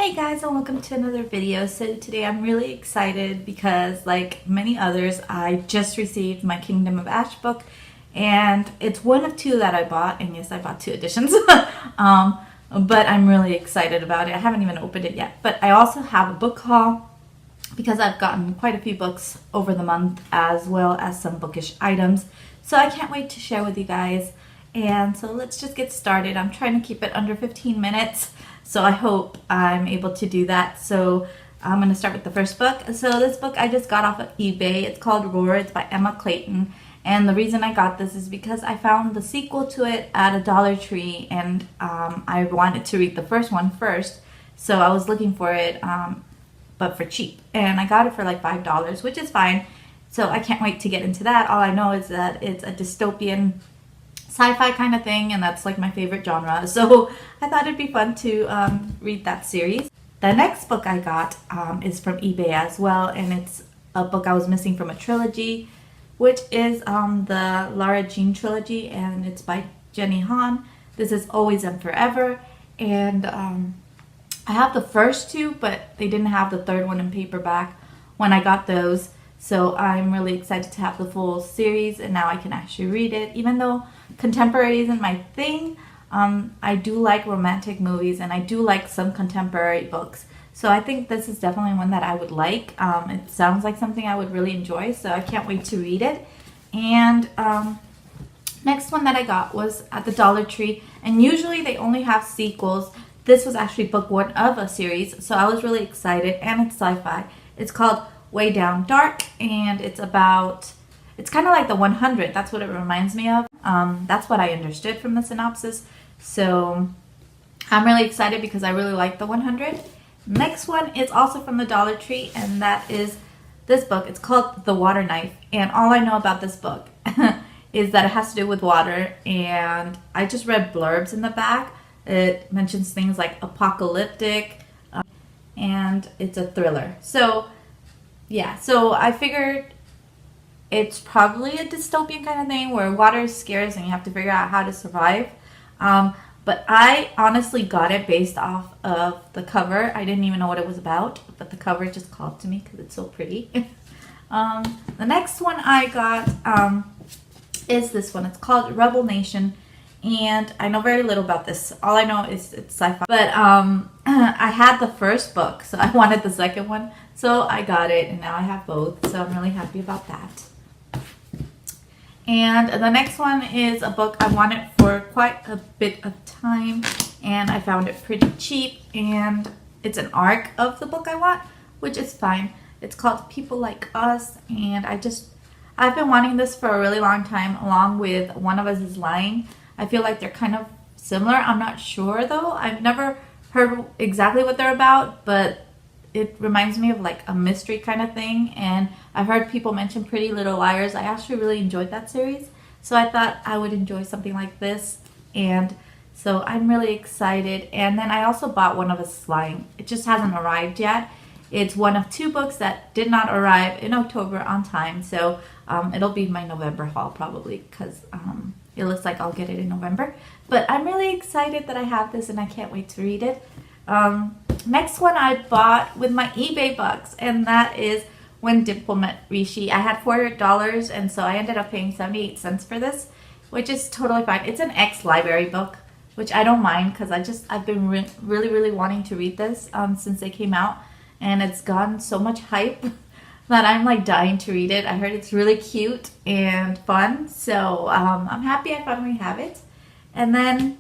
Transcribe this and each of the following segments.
Hey guys, and welcome to another video. So today I'm really excited because, like many others, I just received my Kingdom of Ash book, and it's one of two that I bought, and yes, I bought two editions. But I'm really excited about it. I haven't even opened it yet, but I also have a book haul because I've gotten quite a few books over the month, as well as some bookish items. So I can't wait to share with you guys. And so let's just get started. I'm trying to keep it under 15 minutes. So I hope I'm able to do that. So I'm going to start with the first book. So this book I just got off of eBay. It's called Roar. It's by Emma Clayton. And the reason I got this is because I found the sequel to it at a Dollar Tree, and I wanted to read the first one first. So I was looking for it, but for cheap. And I got it for like $5, which is fine. So I can't wait to get into that. All I know is that it's a dystopian sci-fi kind of thing, and that's like my favorite genre. So I thought it'd be fun to read that series. The next book I got is from eBay as well, and it's a book I was missing from a trilogy, which is the Lara Jean trilogy, and it's by Jenny Han. This is Always and Forever, and I have the first two, but they didn't have the third one in paperback when I got those. So I'm really excited to have the full series, and now I can actually read it. Even though contemporary isn't my thing, I do like romantic movies, and I do like some contemporary books. So I think this is definitely one that I would like. It sounds like something I would really enjoy, so I can't wait to read it. And next one that I got was at the Dollar Tree, and usually they only have sequels. This was actually book one of a series, so I was really excited, and it's sci-fi. It's called Way Down Dark, and it's kind of like the 100. That's what it reminds me of. That's what I understood from the synopsis. So I'm really excited because I really like the 100. Next one is also from the Dollar Tree, and that is this book. It's called The Water Knife, and all I know about this book is that it has to do with water, and I just read blurbs in the back. It mentions things like apocalyptic, and it's a thriller. So yeah, so I figured it's probably a dystopian kind of thing where water is scarce and you have to figure out how to survive. But I honestly got it based off of the cover. I didn't even know what it was about, but the cover just called to me because it's so pretty. The next one I got is this one. It's called Rebel Nation, and I know very little about this. All I know is it's sci-fi. But I had the first book, so I wanted the second one. So I got it, and now I have both. So I'm really happy about that. And the next one is a book I wanted for quite a bit of time, and I found it pretty cheap, and it's an arc of the book I want, which is fine. It's called People Like Us, and I've been wanting this for a really long time, along with One of Us is Lying. I feel like they're kind of similar. I'm not sure though. I've never heard exactly what they're about, but it reminds me of like a mystery kind of thing, and I've heard people mention Pretty Little Liars. I actually really enjoyed that series, so I thought I would enjoy something like this, and so I'm really excited. And then I also bought One of Us is Lying. It just hasn't arrived yet. It's one of two books that did not arrive in October on time, so it'll be my November haul probably, because it looks like I'll get it in November. But I'm really excited that I have this, and I can't wait to read it. Next one I bought with my eBay bucks, and that is When Dimple Met Rishi. I had $400, and so I ended up paying 78 cents for this, which is totally fine. It's an ex-library book, which I don't mind because I've been really wanting to read this since they came out, and it's gotten so much hype that I'm like dying to read it. I heard it's really cute and fun, so I'm happy I finally have it. And then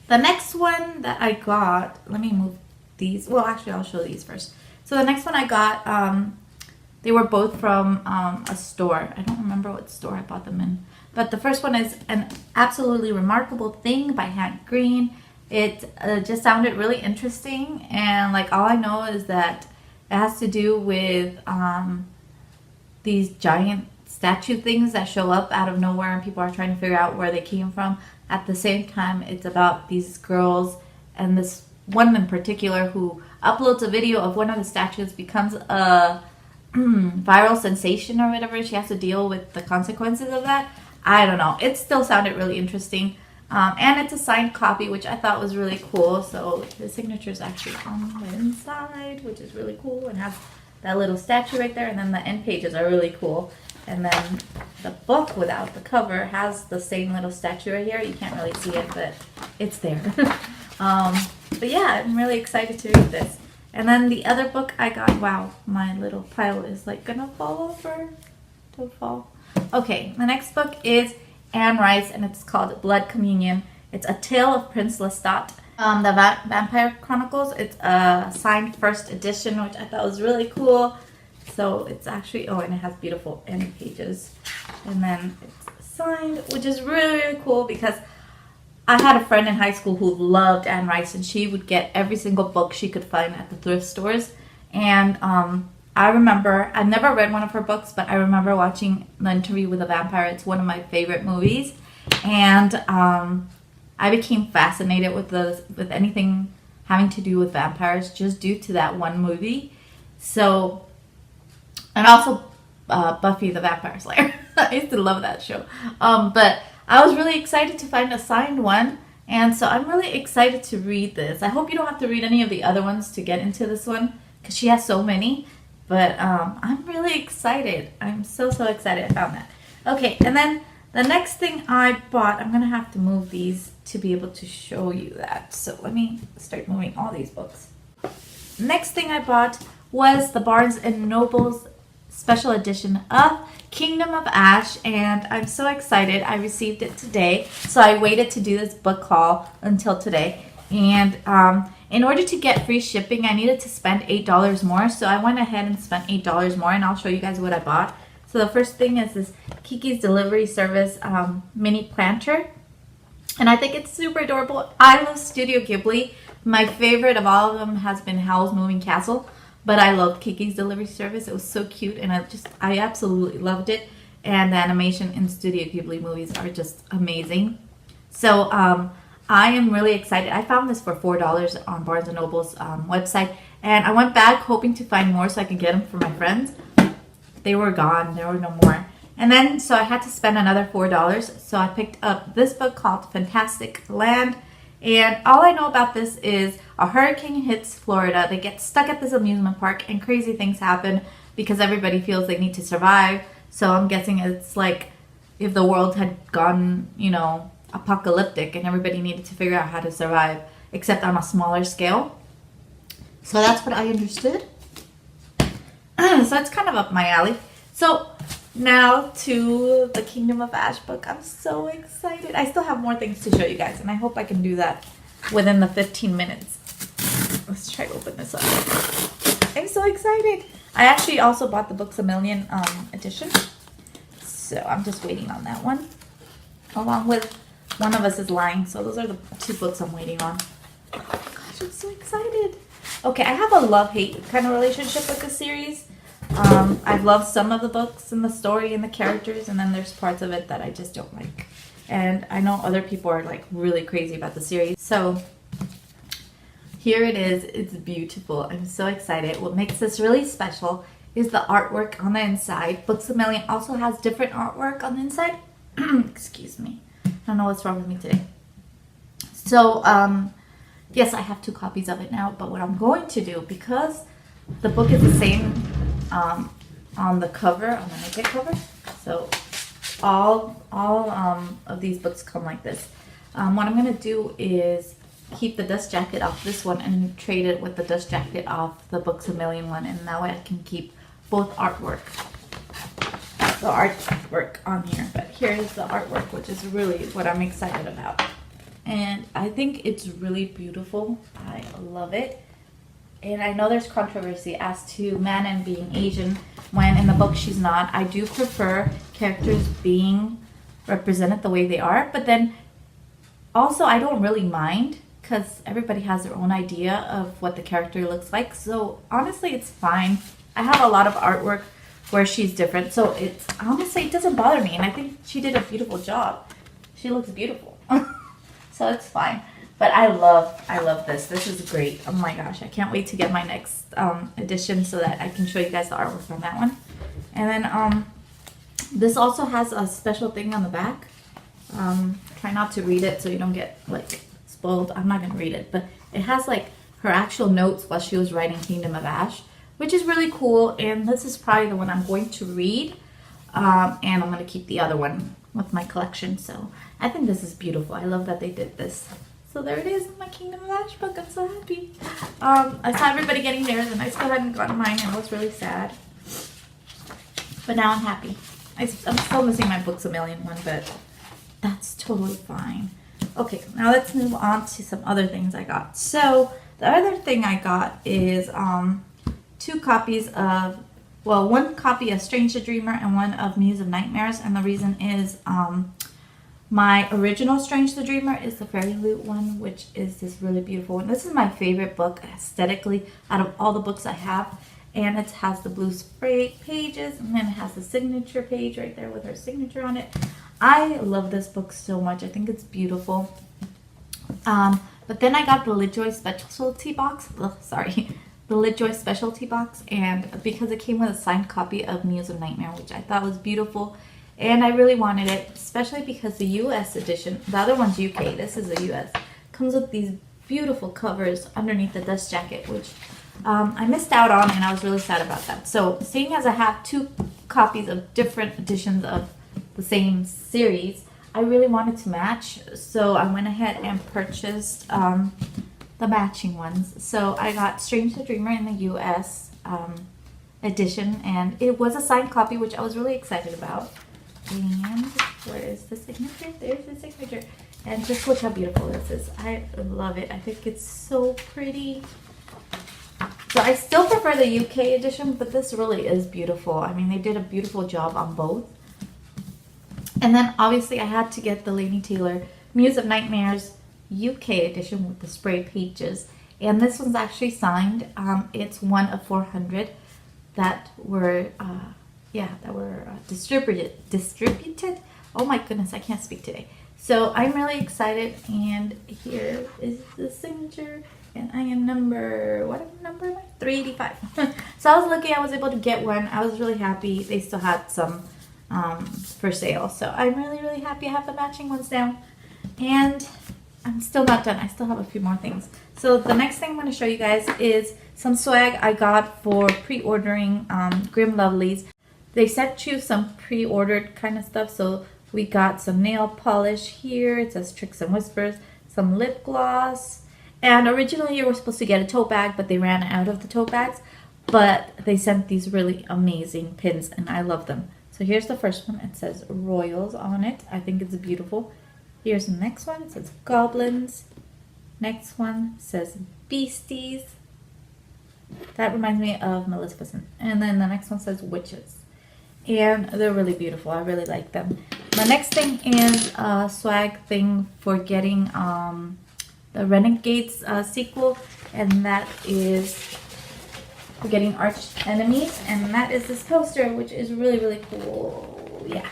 the next one that I got, let me move these. Well, actually, I'll show these first. So the next one I got, they were both from a store. I don't remember what store I bought them in. But the first one is An Absolutely Remarkable Thing by Hank Green. It just sounded really interesting, and like all I know is that it has to do with these giant statue things that show up out of nowhere, and people are trying to figure out where they came from. At the same time, it's about these girls, and this one in particular who uploads a video of one of the statues, becomes a viral sensation or whatever. She has to deal with the consequences of that. I don't know. It still sounded really interesting. And it's a signed copy, which I thought was really cool. So the signature is actually on the inside, which is really cool, and has that little statue right there. And then the end pages are really cool. And then the book without the cover has the same little statue right here. You can't really see it, but it's there. But yeah, I'm really excited to read this. And then the other book I got, wow, my little pile is like gonna fall over. Don't fall. Okay, the next book is Anne Rice, and it's called Blood Communion. It's a tale of Prince Lestat. The Vampire Chronicles. It's a signed first edition, which I thought was really cool. So it's actually, oh, and it has beautiful end pages. And then it's signed, which is really, really cool because I had a friend in high school who loved Anne Rice, and she would get every single book she could find at the thrift stores. And I remember, I've never read one of her books, but I remember watching The Interview with a Vampire. It's one of my favorite movies. And I became fascinated with anything having to do with vampires just due to that one movie. So, and also Buffy the Vampire Slayer. I used to love that show. But I was really excited to find a signed one. And so I'm really excited to read this. I hope you don't have to read any of the other ones to get into this one, because she has so many. But I'm really excited. I'm so excited I found that. Okay, and then the next thing I bought, I'm going to have to move these to be able to show you that. So let me start moving all these books. Next thing I bought was the Barnes & Noble's special edition of Kingdom of Ash, and I'm so excited. I received it today, so I waited to do this book haul until today. And in order to get free shipping, I needed to spend $8 more, so I went ahead and spent $8 more, and I'll show you guys what I bought. So the first thing is this Kiki's Delivery Service mini planter, and I think it's super adorable. I love Studio Ghibli. My favorite of all of them has been Howl's Moving Castle, but I loved Kiki's Delivery Service. It was so cute, and I absolutely loved it. And the animation in Studio Ghibli movies are just amazing. So I am really excited. I found this for $4 on Barnes & Noble's website, and I went back hoping to find more so I could get them for my friends. They were gone. There were no more. And then, so I had to spend another $4. So I picked up this book called Fantastic Land. And all I know about this is a hurricane hits Florida. They get stuck at this amusement park, and crazy things happen because everybody feels they need to survive. So I'm guessing it's like if the world had gone, you know, apocalyptic and everybody needed to figure out how to survive, except on a smaller scale. So that's what I understood. So it's kind of up my alley. So now to the Kingdom of Ash book. I'm so excited. I still have more things to show you guys, and I hope I can do that within the 15 minutes. Let's try to open this up. I'm so excited. I actually also bought the Books A Million edition. So I'm just waiting on that one. Along with One of Us is Lying. So those are the two books I'm waiting on. Oh my gosh, I'm so excited. Okay, I have a love-hate kind of relationship with this series. I've loved some of the books and the story and the characters, and then there's parts of it that I just don't like. And I know other people are like really crazy about the series. So here it is. It's beautiful. I'm so excited. What makes this really special is the artwork on the inside. Books A Million also has different artwork on the inside. Excuse me. I don't know what's wrong with me today. So, yes, I have 2 copies of it now, but what I'm going to do, because the book is the same on the cover, on the naked cover, so all of these books come like this. What I'm going to do is keep the dust jacket off this one and trade it with the dust jacket off the Books A Million one, and that way I can keep both the artwork on here. But here's the artwork, which is really what I'm excited about. And I think it's really beautiful. I love it. And I know there's controversy as to Manon being Asian when in the book she's not. I do prefer characters being represented the way they are. But then also I don't really mind because everybody has their own idea of what the character looks like. So honestly, it's fine. I have a lot of artwork where she's different. So it's honestly, it doesn't bother me. And I think she did a beautiful job. She looks beautiful. So it's fine. But I love this. This is great. Oh my gosh, I can't wait to get my next edition so that I can show you guys the artwork on that one. And then this also has a special thing on the back. Try not to read it so you don't get like spoiled. I'm not gonna read it, but it has like her actual notes while she was writing Kingdom of Ash, which is really cool. And this is probably the one I'm going to read, and I'm gonna keep the other one with my collection. So I think this is beautiful. I love that they did this. So there it is, my Kingdom of Ash book. I'm so happy. I saw everybody getting theirs, and I still hadn't gotten mine, and I was really sad. But now I'm happy. I'm still missing my Books A Million one, but that's totally fine. Okay, now let's move on to some other things I got. So the other thing I got is 2 copies of, well, 1 copy of Strange the Dreamer and 1 of Muse of Nightmares. And the reason is my original Strange the Dreamer is the Fairy Loot one, which is this really beautiful one. This is my favorite book aesthetically out of all the books I have. And it has the blue spray pages, and then it has the signature page right there with her signature on it. I love this book so much. I think it's beautiful. But then I got the LitJoy specialty box. The LitJoy specialty box, and because it came with a signed copy of Muse of Nightmare, which I thought was beautiful. And I really wanted it, especially because the US edition, the other one's UK, this is the US, comes with these beautiful covers underneath the dust jacket, which I missed out on, and I was really sad about that. So seeing as I have 2 copies of different editions of the same series, I really wanted to match. So I went ahead and purchased the matching ones. So I got Strange the Dreamer in the US edition, and it was a signed copy, which I was really excited about. And where is the signature? There's the signature. And just look how beautiful this is. I love it. I think it's so pretty. So I still prefer the UK edition, but this really is beautiful. I mean, they did a beautiful job on both. And then obviously I had to get the Laini Taylor Muse of Nightmares UK edition with the spray pages. And this one's actually signed. It's 1 of 400 that were distributed. Oh my goodness, I can't speak today. So I'm really excited, and here is the signature, and I am what number am I? 385. So I was lucky I was able to get one. I was really happy. They still had some for sale. So I'm really, really happy I have the matching ones now. And I'm still not done. I still have a few more things. So the next thing I'm going to show you guys is some swag I got for pre-ordering Grim Lovelies. They sent you some pre-ordered kind of stuff. So we got some nail polish here. It says Tricks and Whispers. Some lip gloss. And originally you were supposed to get a tote bag, but they ran out of the tote bags. But they sent these really amazing pins, and I love them. So here's the first one. It says Royals on it. I think it's beautiful. Here's the next one. It says Goblins. Next one says Beasties. That reminds me of Maleficent. And then the next one says Witches. And they're really beautiful. I really like them. The next thing is a swag thing for getting the Renegades sequel. And that is for getting Arch Enemies. And that is this poster, which is really, really cool. Yeah.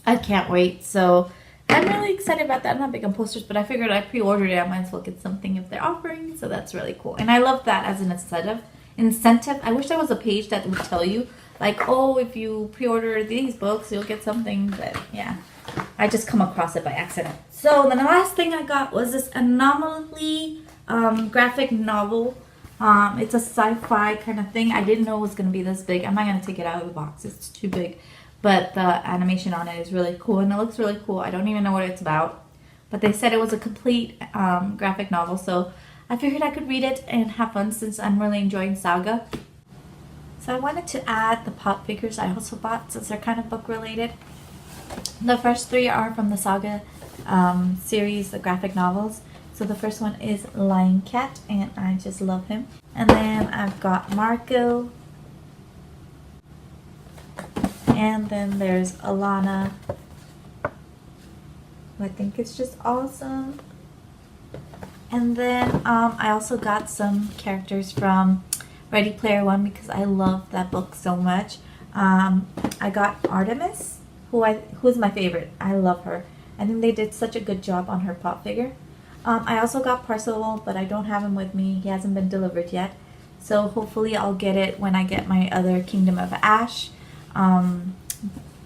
I can't wait. So I'm really excited about that. I'm not big on posters, but I figured I pre-ordered it. I might as well get something if they're offering. So that's really cool. And I love that as an incentive. I wish there was a page that would tell you, like, oh, if you pre-order these books, you'll get something. But yeah, I just come across it by accident. So then the last thing I got was this Anomaly graphic novel. It's a sci-fi kind of thing. I didn't know it was going to be this big. I'm not going to take it out of the box. It's too big. But the animation on it is really cool, and it looks really cool. I don't even know what it's about. But they said it was a complete graphic novel, so I figured I could read it and have fun since I'm really enjoying Saga. So I wanted to add the pop figures I also bought since they're kind of book related. The first 3 are from the Saga series, the graphic novels. So the first one is Lion Cat, and I just love him. And then I've got Marco. And then there's Alana, who I think is just awesome. And then I also got some characters from Ready Player One because I love that book so much. I got Artemis, who's my favorite. I love her. I think they did such a good job on her pop figure. I also got Parzival, but I don't have him with me. He hasn't been delivered yet. So hopefully I'll get it when I get my other Kingdom of Ash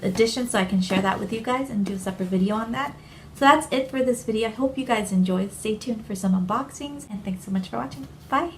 edition, so I can share that with you guys and do a separate video on that. So that's it for this video. I hope you guys enjoyed. Stay tuned for some unboxings, and thanks so much for watching. Bye!